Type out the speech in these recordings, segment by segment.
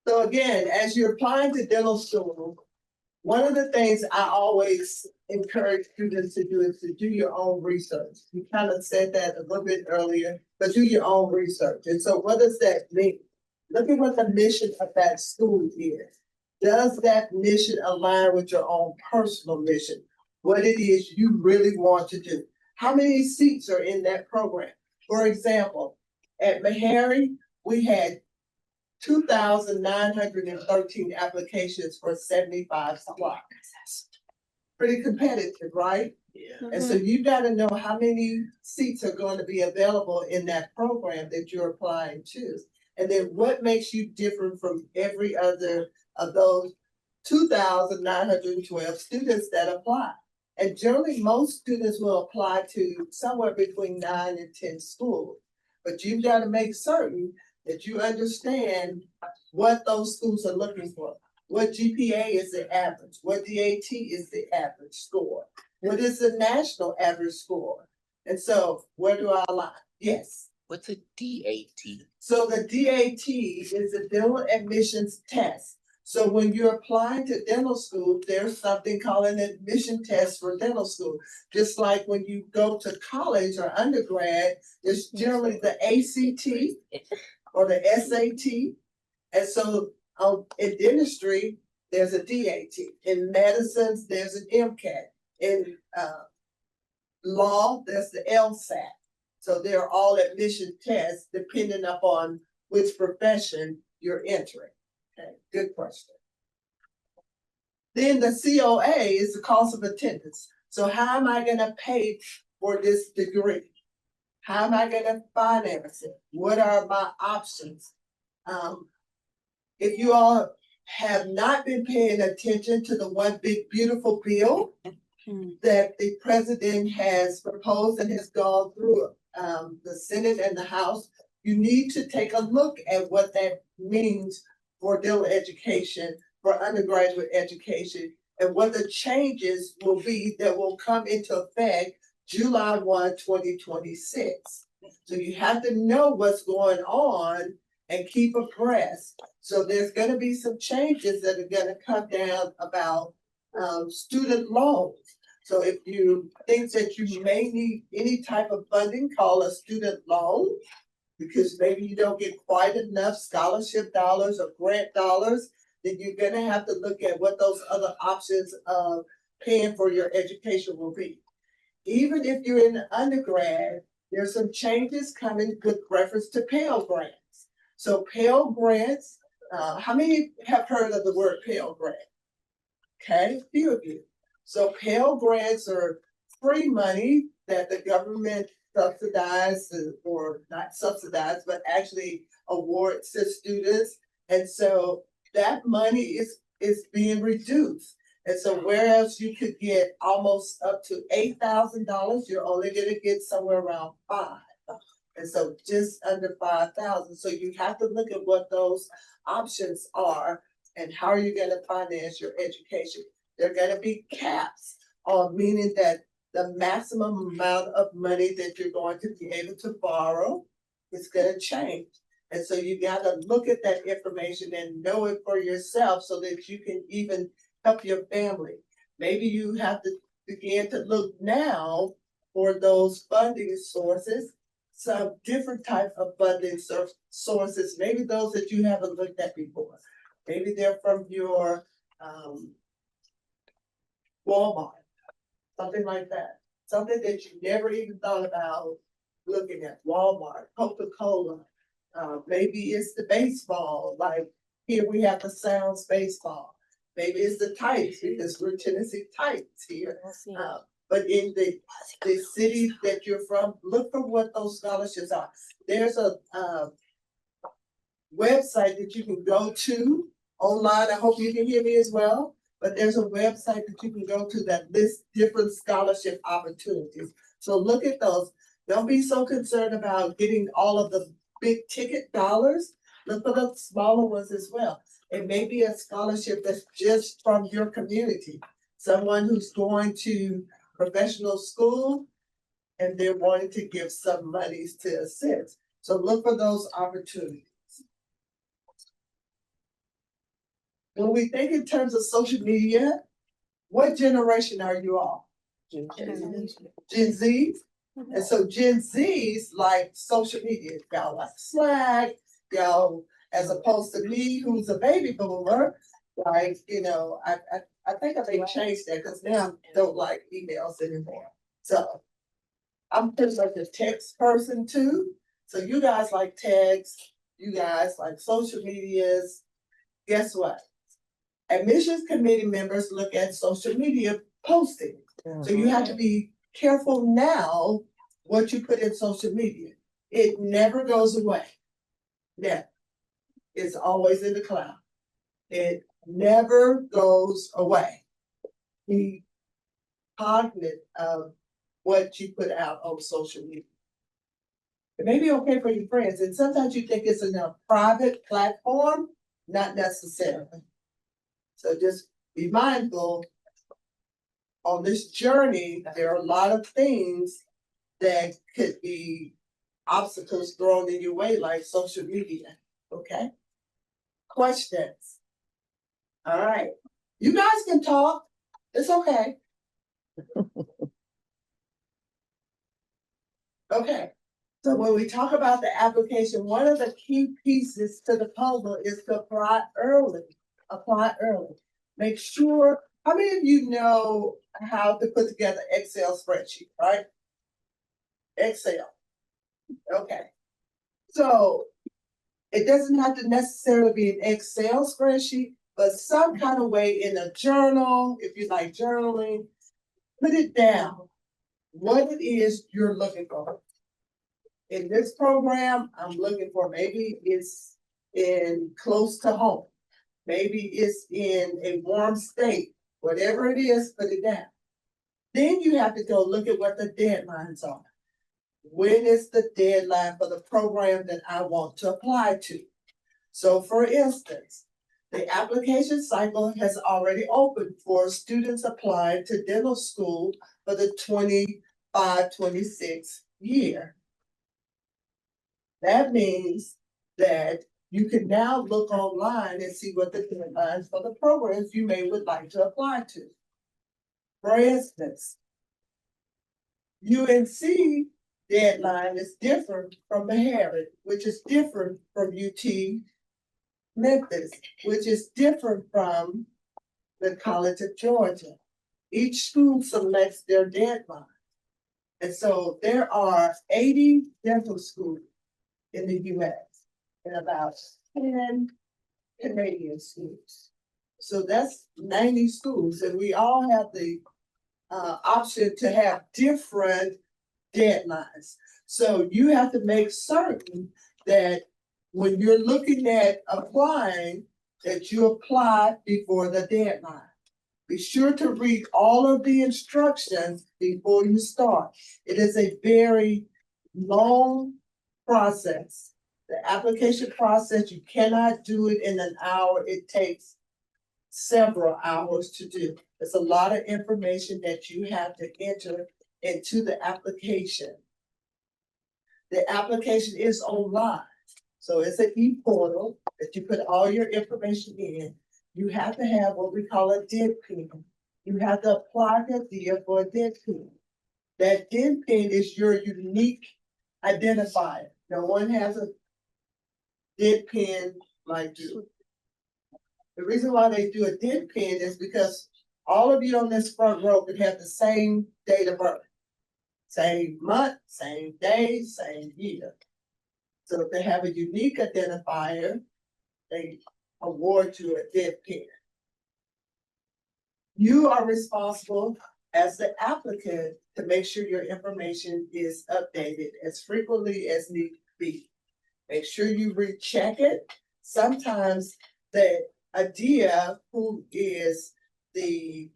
So again, as you're applying to dental school, one of the things I always encourage students to do is to do your own research. You kind of said that a little bit earlier, but do your own research. And so what does that mean? Look at what the mission of that school is. Does that mission align with your own personal mission? What it is you really want to do? How many seats are in that program? For example, at Meharry, we had 2,913 applications for 75 slots. Pretty competitive, right? Yeah. And so you gotta know how many seats are going to be available in that program that you're applying to. And then what makes you different from every other of those 2,912 students that apply? And generally, most students will apply to somewhere between 9 and 10 schools. But you've got to make certain that you understand what those schools are looking for. What GPA is the average? What DAT is the average score? What is the national average score? And so where do I lie? Yes. What's a DAT? So the DAT is a dental admissions test. So when you're applying to dental school, there's something called an admission test for dental school. Just like when you go to college or undergrad, there's generally the ACT or the SAT. And so in dentistry, there's a DAT. In medicines, there's an MCAT. In law, there's the LSAT. So they're all admission tests depending upon which profession you're entering. Okay, good question. Then the COA is the cost of attendance. So how am I gonna pay for this degree? How am I gonna finance it? What are my options? If you all have not been paying attention to the one big beautiful bill that the president has proposed and has gone through the Senate and the House, you need to take a look at what that means for dental education, for undergraduate education, and what the changes will be that will come into effect July 1, 2026. So you have to know what's going on and keep abreast. So there's gonna be some changes that are gonna come down about student loans. So if you think that you may need any type of funding, call a student loan, because maybe you don't get quite enough scholarship dollars or grant dollars, then you're gonna have to look at what those other options of paying for your education will be. Even if you're in undergrad, there's some changes coming with reference to Pell Grants. So Pell Grants, how many have heard of the word Pell Grant? Okay, a few of you. So Pell Grants are free money that the government subsidizes, or not subsidized, but actually awards to students. And so that money is being reduced. And so whereas you could get almost up to $8,000, you're only gonna get somewhere around $5,000. And so just under 5,000. So you have to look at what those options are and how are you gonna finance your education. There are gonna be caps, meaning that the maximum amount of money that you're going to be able to borrow is gonna change. And so you gotta look at that information and know it for yourself so that you can even help your family. Maybe you have to begin to look now for those funding sources, some different type of funding sources, maybe those that you haven't looked at before. Maybe they're from your Walmart, something like that. Something that you never even thought about looking at. Walmart, Coca-Cola. Maybe it's the baseball, like here we have the Sounds baseball. Maybe it's the Titans because we're Tennessee Titans here. But in the city that you're from, look for what those scholarships are. There's a website that you can go to online. I hope you can hear me as well. But there's a website that you can go to that lists different scholarship opportunities. So look at those. Don't be so concerned about getting all of the big ticket dollars. Look for the smaller ones as well. It may be a scholarship that's just from your community. Someone who's going to professional school and they're wanting to give some monies to assist. So look for those opportunities. when we think in terms of social media, what generation are you all? Gen Z. And so Gen Z's like social media. Y'all like Slack, y'all, as opposed to me, who's a baby boomer, like, I think I may change that because now I don't like emails anymore. So I'm pretty much a text person too. So you guys like text, you guys like social medias. Guess what? Admissions committee members look at social media posting. So you have to be careful now what you put in social media. It never goes away. Never. It's always in the cloud. It never goes away. Be cognizant of what you put out on social media. It may be okay for your friends, and sometimes you think it's in a private platform, not necessarily. So just be mindful. On this journey, there are a lot of things that could be obstacles thrown in your way, like social media. Okay? Questions? All right. You guys can talk. It's okay. Okay. So when we talk about the application, one of the key pieces to the puzzle is to apply early. Apply early. Make sure, how many of you know how to put together Excel spreadsheet, right? Excel. Okay. So it doesn't have to necessarily be an Excel spreadsheet, but some kind of way in a journal, if you like journaling, put it down. What it is you're looking for. In this program, I'm looking for maybe it's in close to home. Maybe it's in a warm state. Whatever it is, put it down. Then you have to go look at what the deadlines are. When is the deadline for the program that I want to apply to? So for instance, the application cycle has already opened for students applying to dental school for the 25-26 year. That means that you can now look online and see what the deadlines for the programs you may would like to apply to. For instance, UNC deadline is different from Meharry, which is different from UT Memphis, which is different from the College of Georgia. Each school selects their deadline. And so there are 80 dental schools in the US and about 10 Canadian schools. So that's 90 schools, and we all have the option to have different deadlines. So you have to make certain that when you're looking at applying, that you apply before the deadline. Be sure to read all of the instructions before you start. It is a very long process. The application process, you cannot do it in an hour. It takes several hours to do. There's a lot of information that you have to enter into the application. The application is online. So it's an e-portal that you put all your information in. You have to have what we call a DID pin. You have to apply the DID for a DID pin. That DID pin is your unique identifier. No one has a DID pin like you. The reason why they do a DID pin is because all of you on this front row could have the same date of birth. Same month, same day, same year. So if they have a unique identifier, they award you a DID pin. You are responsible as the applicant to make sure your information is updated as frequently as need be. Make sure you recheck it. Sometimes the ADEA, who is the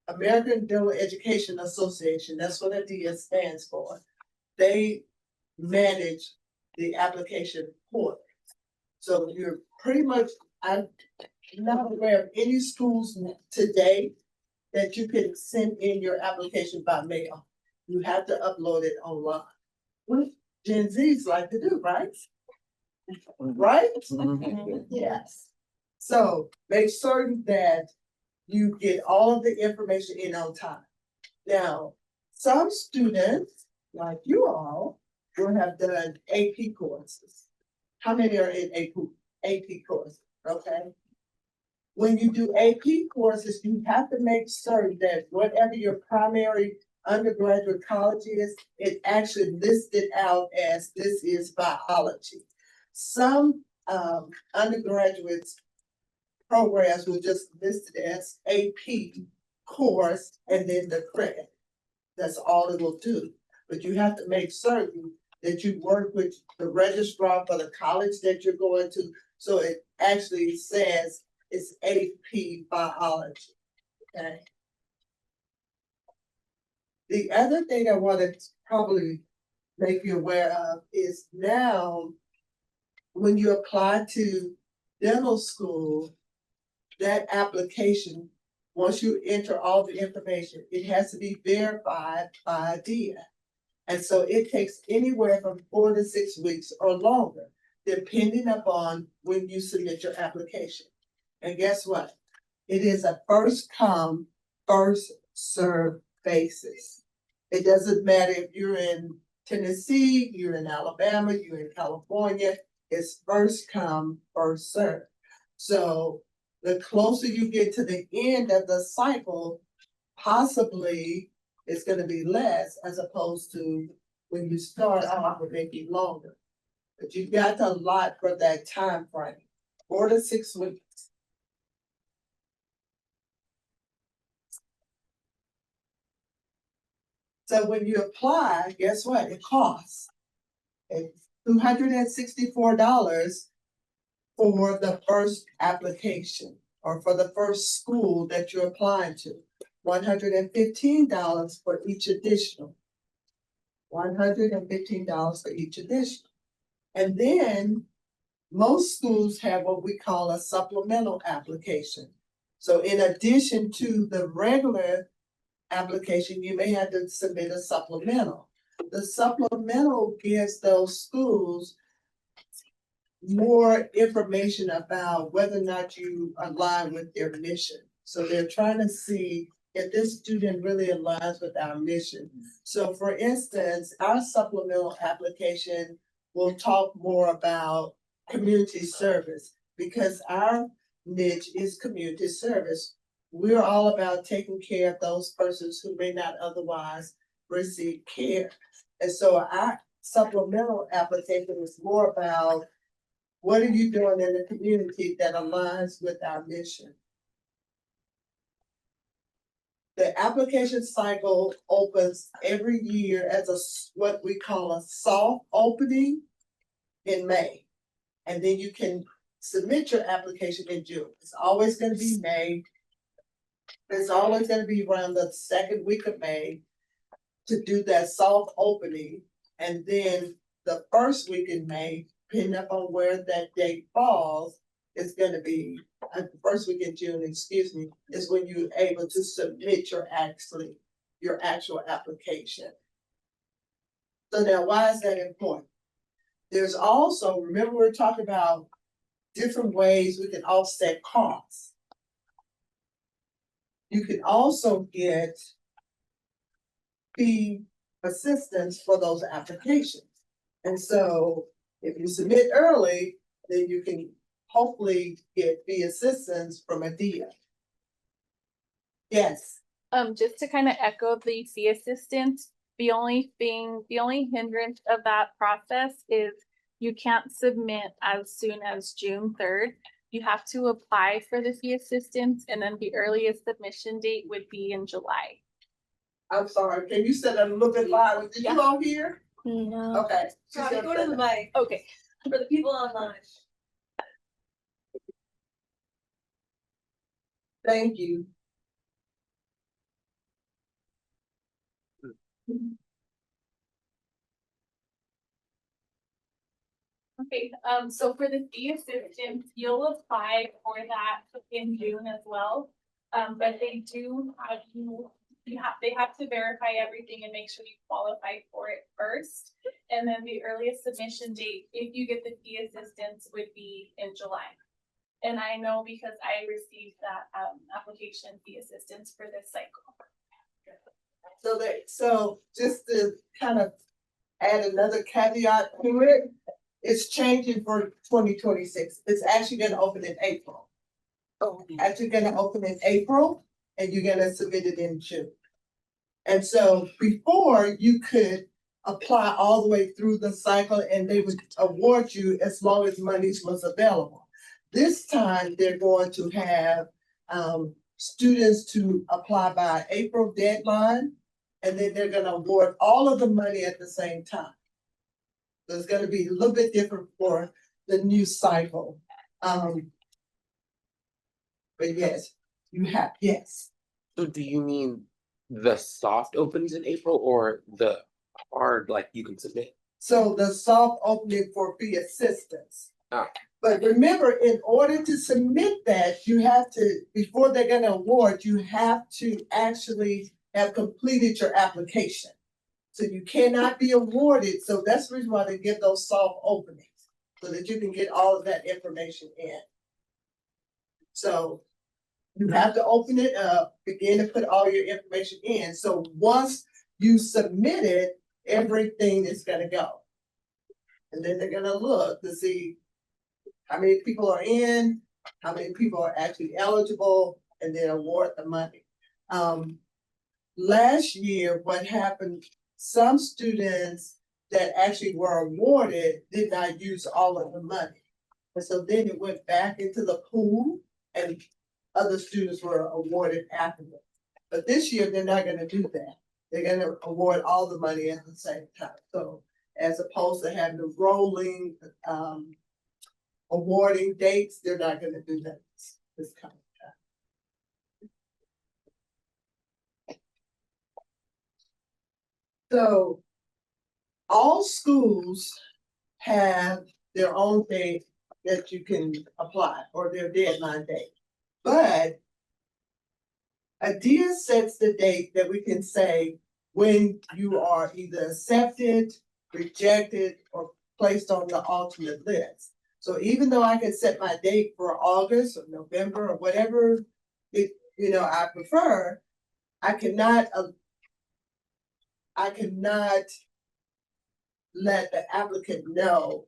American Dental Education Association, that's what ADEA stands for. They manage the application portal. So you're pretty much, I'm not aware of any schools today that you can send in your application by mail. You have to upload it online. What Gen Zs like to do, right? right? Mhm. Yes. So make certain that you get all of the information in on time. Now, some students, like you all, will have done AP courses. How many are in AP courses? Okay. When you do AP courses, you have to make certain that whatever your primary undergraduate college is, it actually listed out as this is biology. Some undergraduates programs will just list it as AP course and then the credit. That's all it will do. But you have to make certain that you work with the registrar for the college that you're going to, so it actually says it's AP biology, okay? The other thing I wanted to probably make you aware of is now, when you apply to dental school, that application, once you enter all the information, it has to be verified by DIA. And so it takes anywhere from 4 to 6 weeks or longer, depending upon when you submit your application. And guess what? It is a first come, first served basis. It doesn't matter if you're in Tennessee, you're in Alabama, you're in California, it's first come, first served. So the closer you get to the end of the cycle, possibly it's gonna be less as opposed to when you start off with making longer. But you've got to allot for that time frame, 4 to 6 weeks. So when you apply, guess what? It costs. It's $264 for the first application or for the first school that you're applying to. $115 for each additional. $115 for each additional. And then most schools have what we call a supplemental application. So in addition to the regular application, you may have to submit a supplemental. The supplemental gives those schools more information about whether or not you align with their mission. So they're trying to see if this student really aligns with our mission. So for instance, our supplemental application will talk more about community service because our niche is community service. We're all about taking care of those persons who may not otherwise receive care. And so our supplemental application is more about what are you doing in the community that aligns with our mission? The application cycle opens every year as what we call a soft opening in May. And then you can submit your application in June. It's always going to be May. It's always going to be around the second week of May to do that soft opening. And then the first week in May, depending upon where that date falls, is going to be first week in June, excuse me, is when you're able to submit your actual application. So now, why is that important? There's also, remember we're talking about different ways we can offset costs. You can also get fee assistance for those applications. And so if you submit early, then you can hopefully get fee assistance from a DIA. Yes. Just to kind of echo the fee assistance, the only hindrance of that process is you can't submit as soon as June 3rd. You have to apply for the fee assistance, and then the earliest submission date would be in July. I'm sorry, can you say that a little bit louder? Did you all hear? No. Okay. Robbie, go to the mic. Okay. For the people online. Thank you. Okay, so for the fee assistance, you'll apply for that in June as well. But they do have you they have to verify everything and make sure you qualify for it first. And then the earliest submission date, if you get the fee assistance, would be in July. And I know because I received that application fee assistance for this cycle. So just to kind of add another caveat to it, it's changing for 2026. It's actually gonna open in April. Actually gonna open in April and you're gonna submit it in June. And so before you could apply all the way through the cycle and they would award you as long as monies was available. This time, they're going to have students to apply by April deadline, and then they're gonna award all of the money at the same time. So it's gonna be a little bit different for the new cycle. But yes, yes. So do you mean the soft opens in April or the hard, like you can submit? So the soft opening for fee assistance. Ah. But remember, in order to submit that, you have to, before they're gonna award, you have to actually have completed your application. So you cannot be awarded, so that's the reason why they give those soft openings, so that you can get all of that information in. So you have to open it up, begin to put all your information in, so once you submit it, everything is gonna go. And then they're gonna look to see how many people are in, how many people are actually eligible, and then award the money. Last year, what happened, some students that actually were awarded did not use all of the money. And so then it went back into the pool and other students were awarded afterwards. But this year, they're not gonna do that. They're gonna award all the money at the same time. So as opposed to having the rolling, awarding dates, they're not gonna do that this coming time. So all schools have their own date that you can apply or their deadline date. But ADIA sets the date that we can say when you are either accepted, rejected, or placed on the alternate list. So even though I can set my date for August or November or whatever it, I prefer, I cannot let the applicant know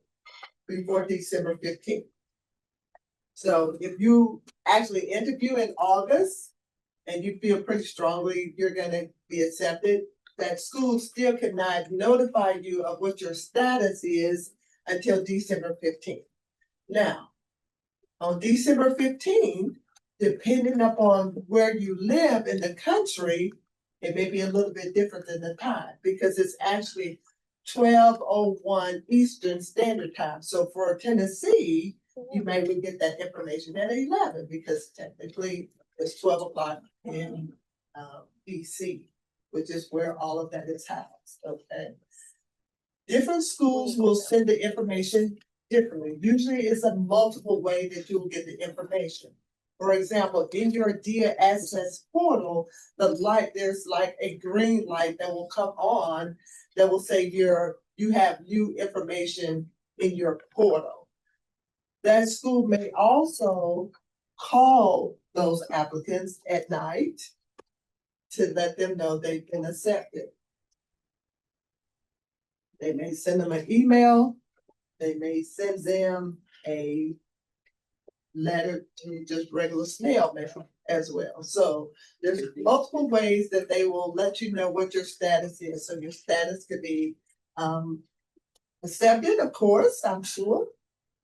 before December 15th. So if you actually interview in August and you feel pretty strongly you're gonna be accepted, that school still cannot notify you of what your status is until December 15th. Now, on December 15th, depending upon where you live in the country, it may be a little bit different than the time because it's actually 12:01 Eastern Standard Time. So for Tennessee, you may get that information at 11 because technically it's 12 o'clock in DC, which is where all of that is housed. Okay. Different schools will send the information differently. Usually it's a multiple way that you'll get the information. For example, in your DIA Access portal, there's like a green light that will come on that will say you have new information in your portal. That school may also call those applicants at night to let them know they've been accepted. They may send them an email. They may send them a letter to just regular snail mail as well. So there's multiple ways that they will let you know what your status is. So your status could be accepted, of course, I'm sure,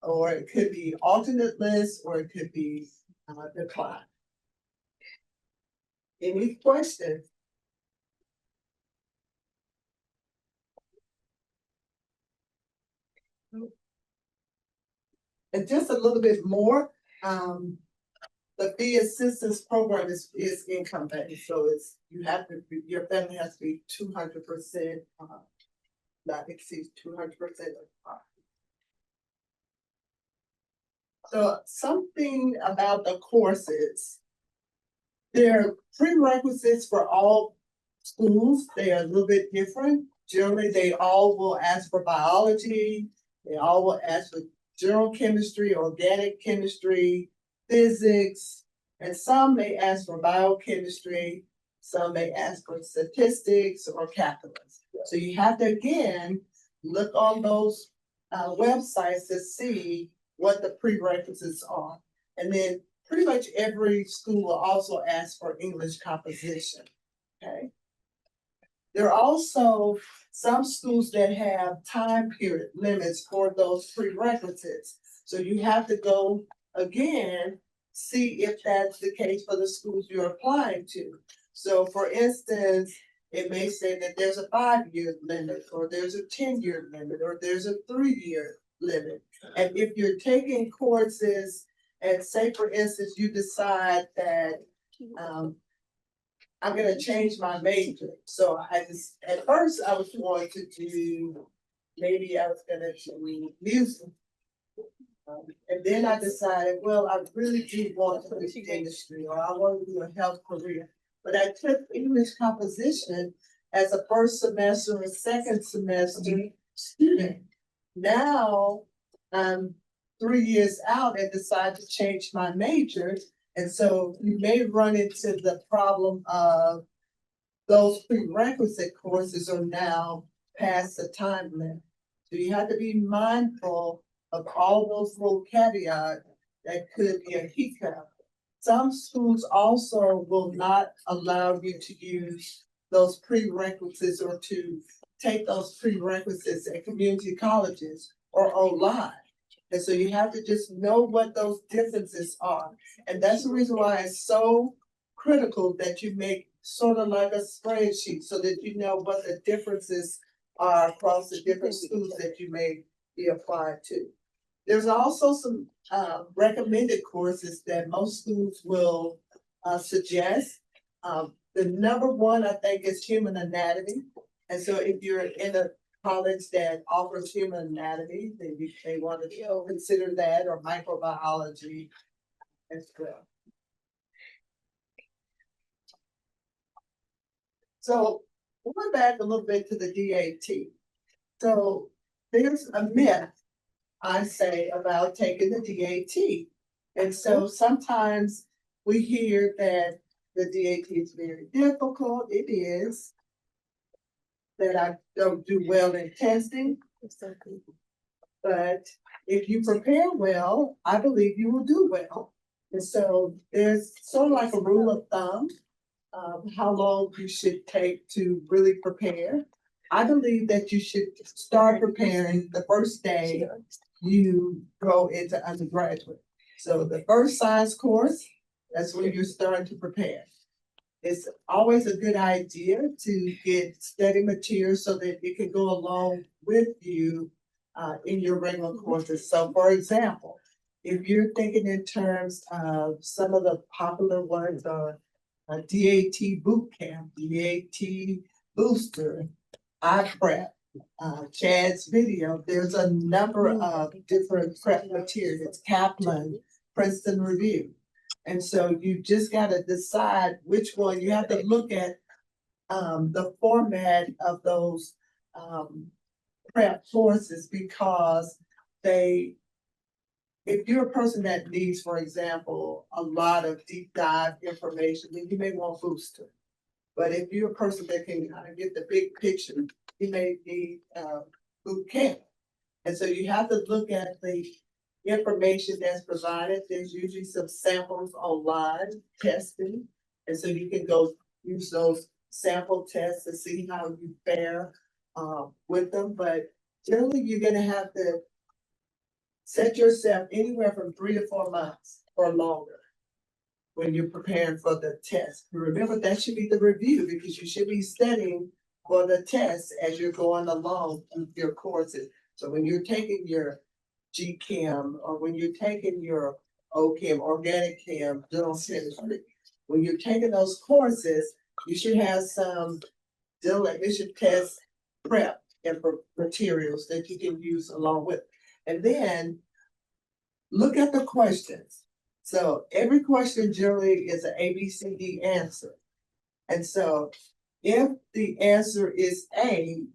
or it could be alternate list, or it could be declined. Any questions? And just a little bit more, the fee assistance program is income based, so your family has to be 200%, not exceed 200% of poverty. So something about the courses, there are prerequisites for all schools, they are a little bit different. Generally, they all will ask for biology, they all will ask for general chemistry, organic chemistry, physics, and some may ask for biochemistry, some may ask for statistics or calculus. So you have to, again, look on those websites to see what the prerequisites are. And then pretty much every school will also ask for English composition, okay? There are also some schools that have time period limits for those prerequisites. So you have to go again, see if that's the case for the schools you're applying to. So for instance, it may say that there's a 5-year limit, or there's a 10-year limit, or there's a 3-year limit. And if you're taking courses, and say for instance, you decide that I'm gonna change my major. So at first I was going to do, maybe I was gonna do music. And then I decided, well, I really do want to do industry, or I want to do a health career. But I took English composition as a first semester or second semester student. Now I'm 3 years out and decide to change my major. And so you may run into the problem of those prerequisite courses are now past the time limit. So you have to be mindful of all those little caveats that could be a hiccup. Some schools also will not allow you to use those prerequisites or to take those prerequisites at community colleges or online. And so you have to just know what those differences are. And that's the reason why it's so critical that you make sort of like a spreadsheet so that you know what the differences are across the different schools that you may be applied to. There's also some recommended courses that most schools will suggest. The number one, I think, is human anatomy. And so if you're in a college that offers human anatomy, then you may want to consider that, or microbiology as well. So going back a little bit to the DAT. So there's a myth, I say, about taking the DAT. And so sometimes we hear that the DAT is very difficult. It is. That I don't do well in testing. But if you prepare well, I believe you will do well. And so there's sort of like a rule of thumb of how long you should take to really prepare. I believe that you should start preparing the first day you go into undergraduate. So the first science course, that's when you're starting to prepare. It's always a good idea to get study material so that it can go along with you in your regular courses. So for example, if you're thinking in terms of some of the popular ones are DAT boot camp, DAT booster, iPrep, Chad's video, there's a number of different prep materials, Kaplan, Princeton Review. And so you just gotta decide which one. You have to look at the format of those prep courses, because if you're a person that needs, for example, a lot of deep dive information, then you may want booster. But if you're a person that can kind of get the big picture, you may need boot camp. And so you have to look at the information that's provided. There's usually some samples online testing. And so you can go use those sample tests to see how you fare with them. But generally, you're gonna have to set yourself anywhere from 3 to 4 months or longer when you're preparing for the test. Remember, that should be the review, because you should be studying for the test as you're going along with your courses. So when you're taking your G-Chem, or when you're taking your O-Chem, organic chem, general chemistry, when you're taking those courses, you should have some admission test prep and materials that you can use along with. And then look at the questions. So every question generally is an ABCD answer. And so If the answer is A,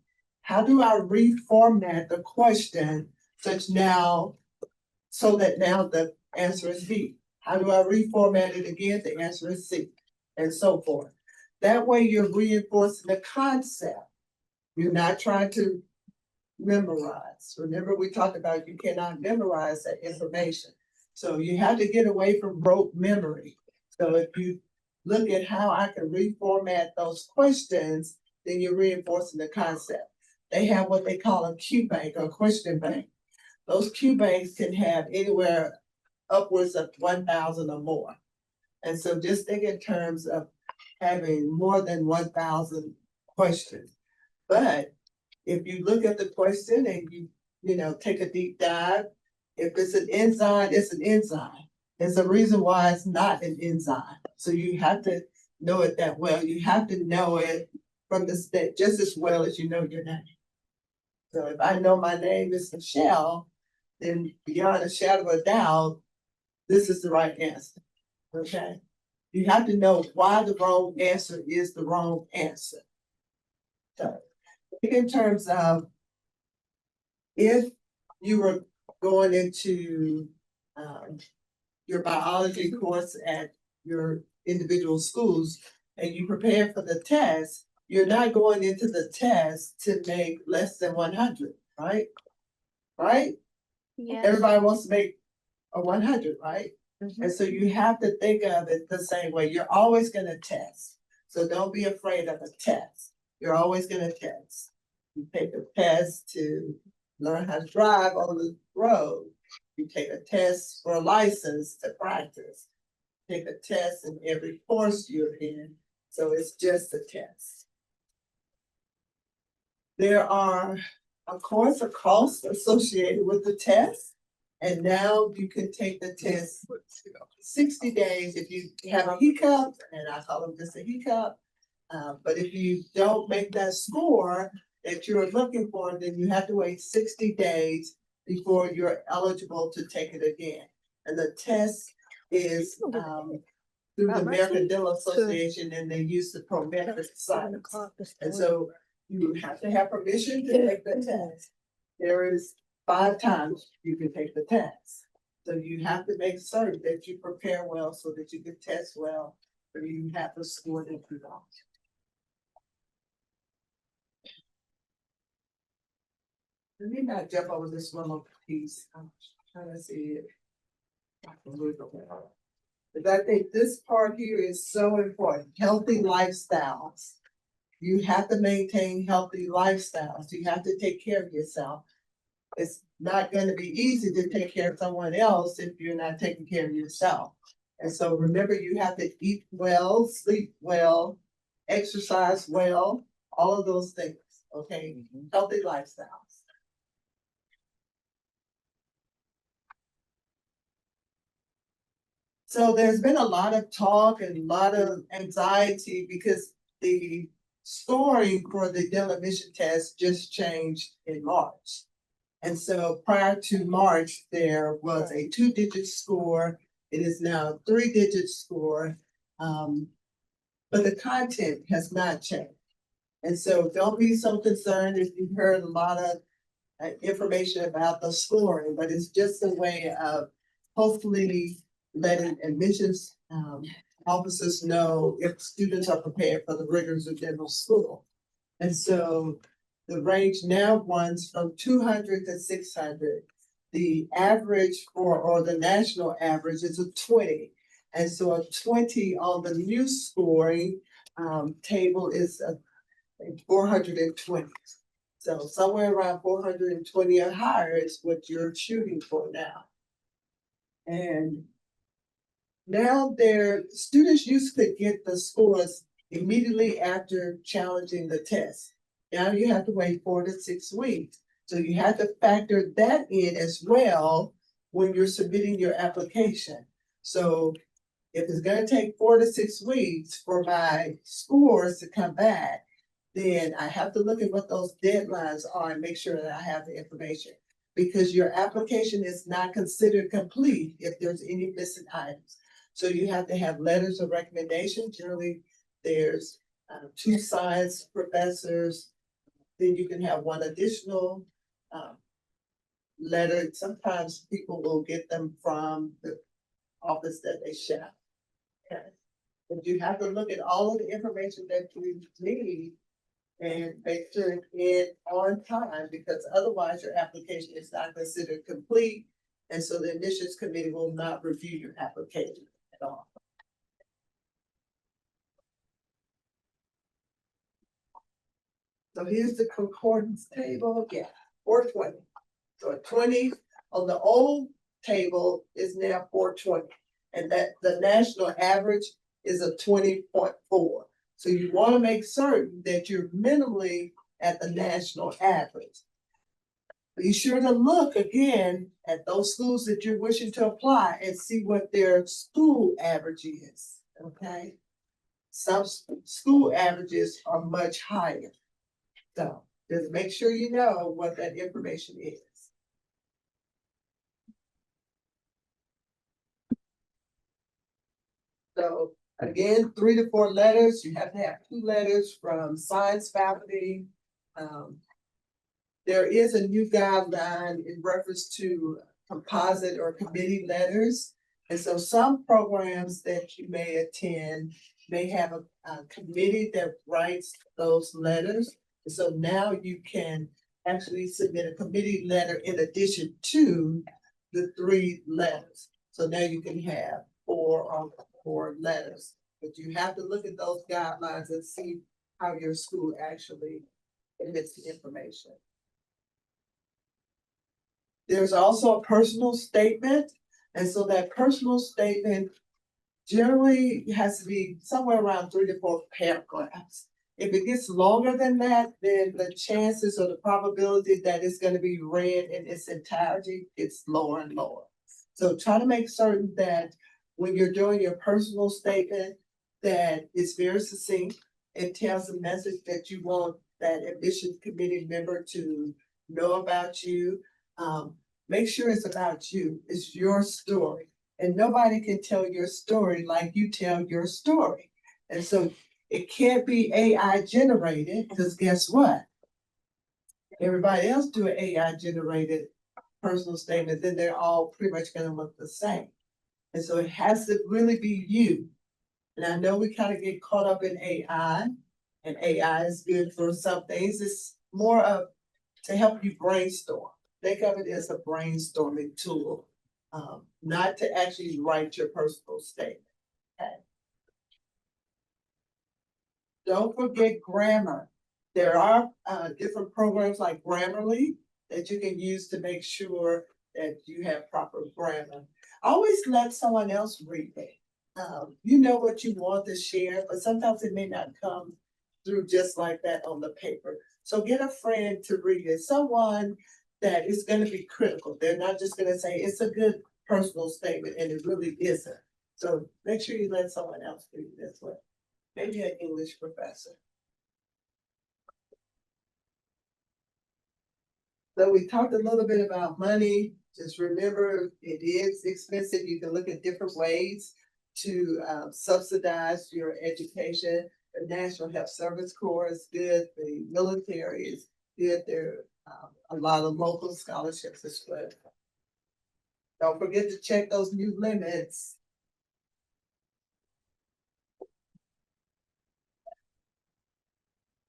how do I reformat the question so that now the answer is B? How do I reformat it again? The answer is C, and so forth. That way you're reinforcing the concept. You're not trying to memorize. Remember, we talked about you cannot memorize that information. So you have to get away from rote memory. So if you look at how I can reformat those questions, then you're reinforcing the concept. They have what they call a Q bank or question bank. Those Q banks can have anywhere upwards of 1,000 or more. And so just think in terms of having more than 1,000 questions. But if you look at the question and you take a deep dive, if it's an enzyme, it's an enzyme. There's a reason why it's not an enzyme. So you have to know it that well. You have to know it from the state just as well as you know your name. So if I know my name is Michelle, then beyond a shadow of a doubt, this is the right answer. Okay? You have to know why the wrong answer is the wrong answer. So in terms of if you were going into your biology course at your individual schools and you prepare for the test, you're not going into the test to make less than 100, right? Right? Yeah. Everybody wants to make a 100, right? And so you have to think of it the same way. You're always going to test. So don't be afraid of a test. You're always going to test. You take a test to learn how to drive on the road. You take a test for a license to practice. Take a test in every course you're in. So it's just a test. There are, of course, a cost associated with the test. And now you can take the test 60 days if you have a hiccup, and I call them just a hiccup. But if you don't make that score that you're looking for, then you have to wait 60 days before you're eligible to take it again. And the test is through the American Dental Association, and they use the prometric science. And so you have to have permission to take the test. There is 5 times you can take the test. So you have to make certain that you prepare well so that you can test well, so you have the score that you want. Let me not jump over this one little piece. I'm trying to see it. But I think this part here is so important. Healthy lifestyles. You have to maintain healthy lifestyles. You have to take care of yourself. It's not going to be easy to take care of someone else if you're not taking care of yourself. And so remember, you have to eat well, sleep well, exercise well, all of those things. Okay, healthy lifestyles. So there's been a lot of talk and a lot of anxiety because the scoring for the dental admission test just changed in March. And so prior to March, there was a 2-digit score. It is now a 3-digit score. But the content has not changed. And so don't be so concerned if you've heard a lot of information about the scoring, but it's just a way of hopefully letting admissions officers know if students are prepared for the rigors of dental school. And so the range now runs from 200 to 600. The average or the national average is a 20. And so a 20 on the new scoring table is 420. So somewhere around 420 or higher is what you're shooting for now. And now their students used to get the scores immediately after challenging the test. Now you have to wait 4 to 6 weeks. So you have to factor that in as well when you're submitting your application. So if it's going to take 4 to 6 weeks for my scores to come back, then I have to look at what those deadlines are and make sure that I have the information. Because your application is not considered complete if there's any missing items. So you have to have letters of recommendation. Generally, there's 2 science professors. Then you can have 1 additional letter. Sometimes people will get them from the office that they share. Okay. But you have to look at all of the information that you need and make sure it's in on time, because otherwise your application is not considered complete. And so the admissions committee will not review your application at all. So here's the concordance table, yeah, 420. So 20 on the old table is now 420. And that the national average is a 20.4. So you want to make certain that you're minimally at the national average. Be sure to look again at those schools that you're wishing to apply and see what their school average is, okay? Some school averages are much higher. So just make sure you know what that information is. So again, 3 to 4 letters. You have to have 2 letters from science faculty. There is a new guideline in reference to composite or committee letters. And so some programs that you may attend may have a committee that writes those letters. And so now you can actually submit a committee letter in addition to the 3 letters. So now you can have 4 letters. But you have to look at those guidelines and see how your school actually admits the information. There's also a personal statement. And so that personal statement generally has to be somewhere around 3 to 4 paragraphs. If it gets longer than that, then the chances or the probability that it's going to be read in its entirety gets lower and lower. So try to make certain that when you're doing your personal statement, that it's very succinct. It tells the message that you want that admissions committee member to know about you. Make sure it's about you. It's your story. And nobody can tell your story like you tell your story. And so it can't be AI generated, because guess what? Everybody else do an AI generated personal statement, then they're all pretty much gonna look the same. And so it has to really be you. And I know we kind of get caught up in AI, and AI is good for some things. It's more of to help you brainstorm. Think of it as a brainstorming tool, not to actually write your personal statement. Okay. Don't forget grammar. There are different programs like Grammarly that you can use to make sure that you have proper grammar. Always let someone else read it. You know what you want to share, but sometimes it may not come through just like that on the paper. So get a friend to read it, someone that is going to be critical. They're not just going to say it's a good personal statement, and it really isn't. So make sure you let someone else read it as well. Maybe an English professor. So we talked a little bit about money. Just remember, it is expensive. You can look at different ways to subsidize your education. The National Health Service Corps is good. The military is good. There are a lot of local scholarships as well. Don't forget to check those new limits.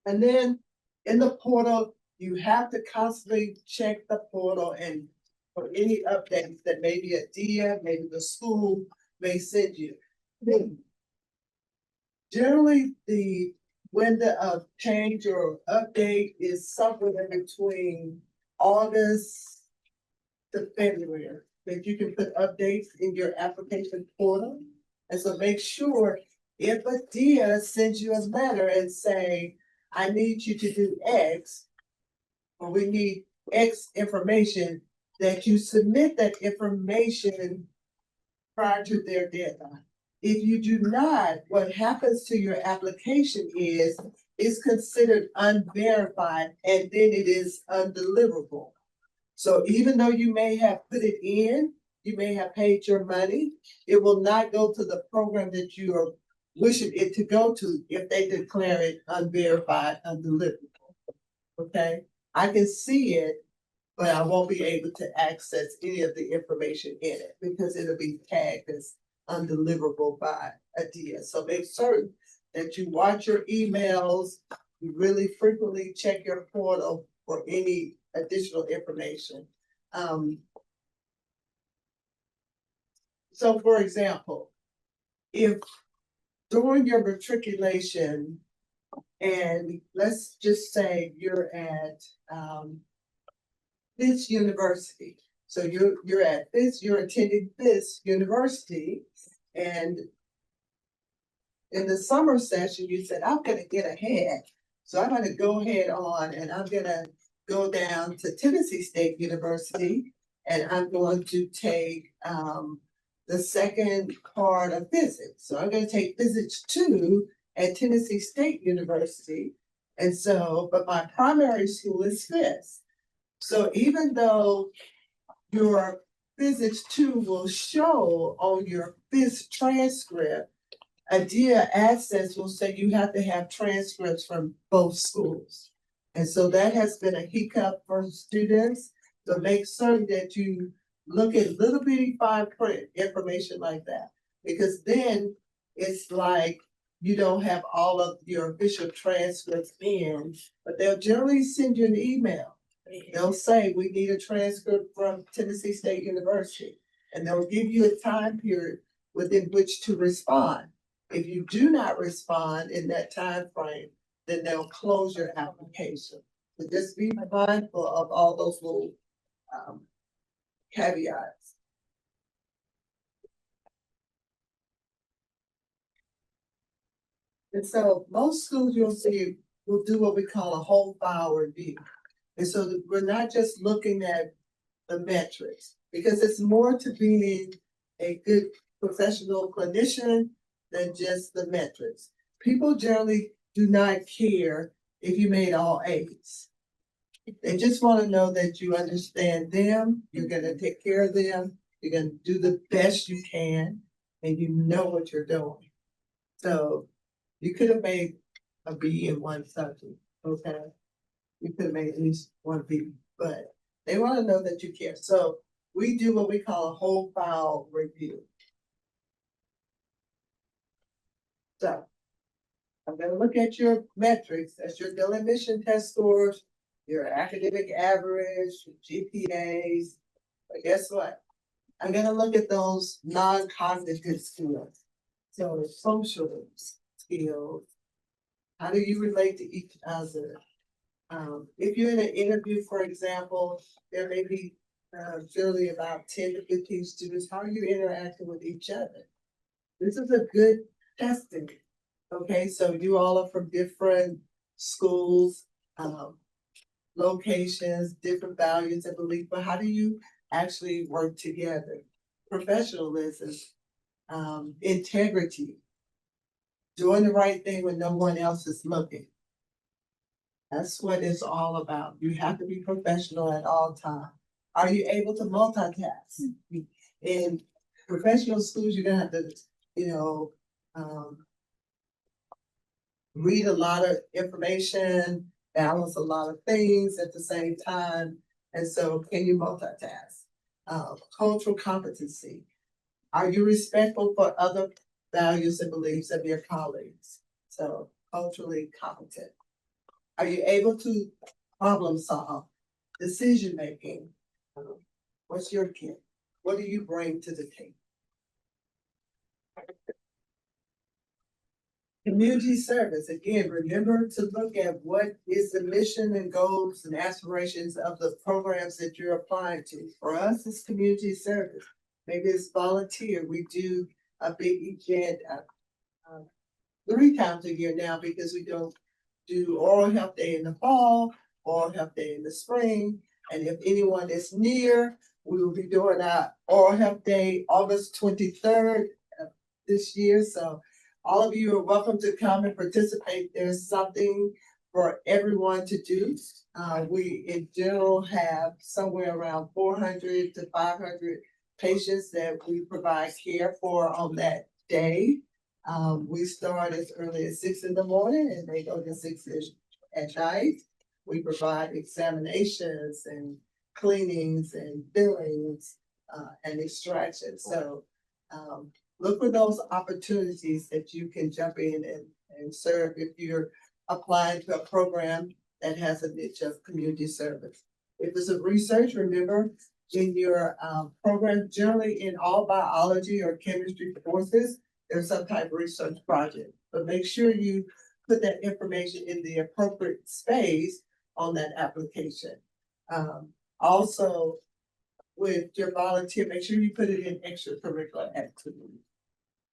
And then in the portal, you have to constantly check the portal and for any updates that maybe a DIA, maybe the school may send you. Generally, the window of change or update is somewhere between August to February, that you can put updates in your application portal. And so make sure if a DIA sends you a letter and say, I need you to do X, or we need X information, that you submit that information prior to their deadline. If you do not, what happens to your application is it's considered unverified, and then it is undeliverable. So even though you may have put it in, you may have paid your money, it will not go to the program that you are wishing it to go to if they declare it unverified, undeliverable. Okay, I can see it, but I won't be able to access any of the information in it because it'll be tagged as undeliverable by a DS. So make certain that you watch your emails, you really frequently check your portal for any additional information. So for example, if during your matriculation, and let's just say you're at this university. So you're at this, you're attending this university, and in the summer session, you said, I'm gonna get ahead. So I'm gonna go ahead on and I'm gonna go down to Tennessee State University and I'm going to take the second part of physics. So I'm gonna take physics 2 at Tennessee State University. And so, but my primary school is Fisk. So even though your physics 2 will show on your Fisk transcript, IDEA Access will say you have to have transcripts from both schools. And so that has been a hiccup for students. So make certain that you look at little bitty fine print information like that. Because then it's like you don't have all of your official transcripts in, but they'll generally send you an email. They'll say, we need a transcript from Tennessee State University. And they'll give you a time period within which to respond. If you do not respond in that time frame, then they'll close your application. So just be mindful of all those little caveats. And so most schools you'll see will do what we call a whole file review. And so that we're not just looking at the metrics, because it's more to being a good professional clinician than just the metrics. People generally do not care if you made all A's. They just want to know that you understand them, you're gonna take care of them, you're gonna do the best you can, and you know what you're doing. So you could have made a B in one subject, okay? You could have made at least one B, but they want to know that you care. So we do what we call a whole file review. So I'm gonna look at your metrics, that's your Dillon admission test scores, your academic average, your GPAs. But guess what? I'm gonna look at those non-cognitive skills. So social skills, how do you relate to each other? If you're in an interview, for example, there may be generally about 10 to 15 students. How are you interacting with each other? This is a good testing. Okay, so you all are from different schools, locations, different values and beliefs, but how do you actually work together? Professionalism, integrity, doing the right thing when no one else is looking. That's what it's all about. You have to be professional at all times. Are you able to multitask? In professional schools, you're gonna have to, you know, read a lot of information, balance a lot of things at the same time. And so can you multitask? Cultural competency. Are you respectful for other values and beliefs of your colleagues? So culturally competent. Are you able to problem solve, decision making? What's your gift? What do you bring to the table? Community service, again, remember to look at what is the mission and goals and aspirations of the programs that you're applying to. For us, it's community service. Maybe it's volunteer. We do a big event 3 times a year now because we don't do Oral Health Day in the fall, Oral Health Day in the spring. And if anyone is near, we will be doing our Oral Health Day August 23rd this year. So all of you are welcome to come and participate. There's something for everyone to do. We in general have somewhere around 400 to 500 patients that we provide care for on that day. We start as early as 6 in the morning and they go to 6-ish at night. We provide examinations and cleanings and fillings, and extractions. So, look for those opportunities that you can jump in and serve if you're applying to a program that has a niche of community service. If it's a research, remember in your program, generally in all biology or chemistry courses, there's some type of research project. But make sure you put that information in the appropriate space on that application. Also, with your volunteer, make sure you put it in extracurricular activity.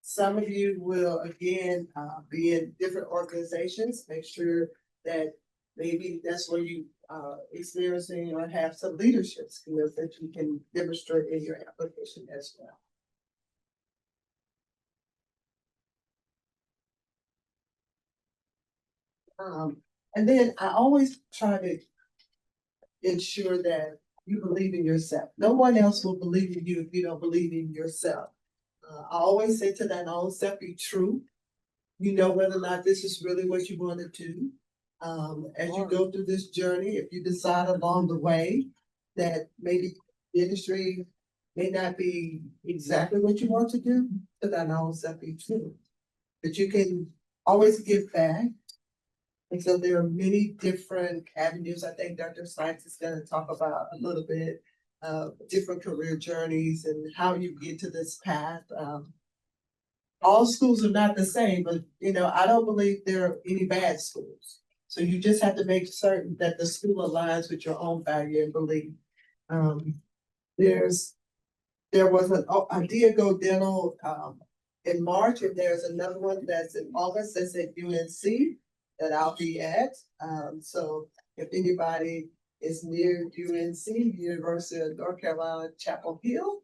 Some of you will, again, be in different organizations. Make sure that maybe that's where you experiencing or have some leadership skills that you can demonstrate in your application as well. And then I always try to ensure that you believe in yourself. No one else will believe in you if you don't believe in yourself. I always say to that own self, be true. You know whether or not this is really what you want to do. As you go through this journey, if you decide along the way that maybe the industry may not be exactly what you want to do, to that own self, be true. But you can always give back. And so there are many different avenues. I think Dr. Sykes is going to talk about a little bit of different career journeys and how you get to this path. All schools are not the same, but I don't believe there are any bad schools. So you just have to make certain that the school aligns with your own value and belief. There was a Diego Dental in March, and there's another one that's in August that's at UNC that I'll be at. So if anybody is near UNC, University of North Carolina, Chapel Hill,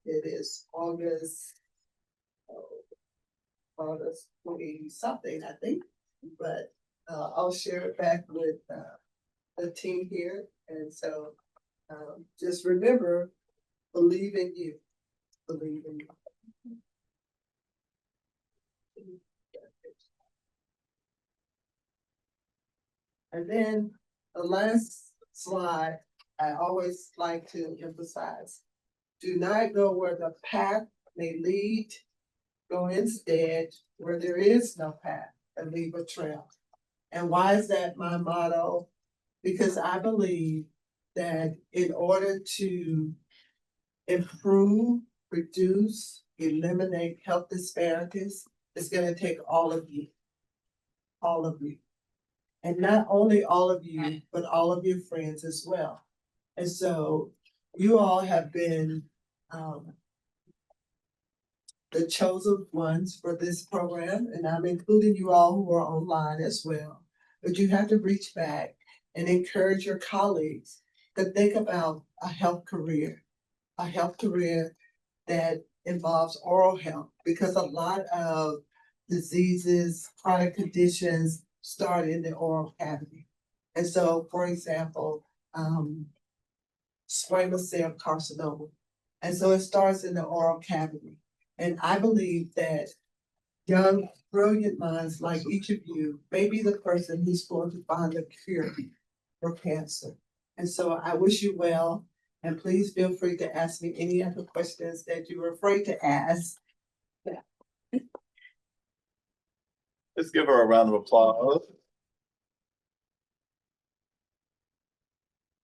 it is August 20 something, I think, but I'll share it back with the team here. And so just remember, believe in you, believe in you. And then the last slide, I always like to emphasize, do not go where the path may lead, go instead where there is no path and leave a trail. And why is that my motto? Because I believe that in order to improve, reduce, eliminate health disparities, it's going to take all of you. All of you. And not only all of you, but all of your friends as well. And so you all have been the chosen ones for this program, and I'm including you all who are online as well. But you have to reach back and encourage your colleagues to think about a health career that involves oral health, because a lot of diseases, chronic conditions start in the oral cavity. And so, for example, squamous cell carcinoma. And so it starts in the oral cavity. And I believe that young, brilliant minds like each of you may be the person who's going to find a cure for cancer. And so I wish you well, and please feel free to ask me any other questions that you were afraid to ask. Let's give her a round of applause.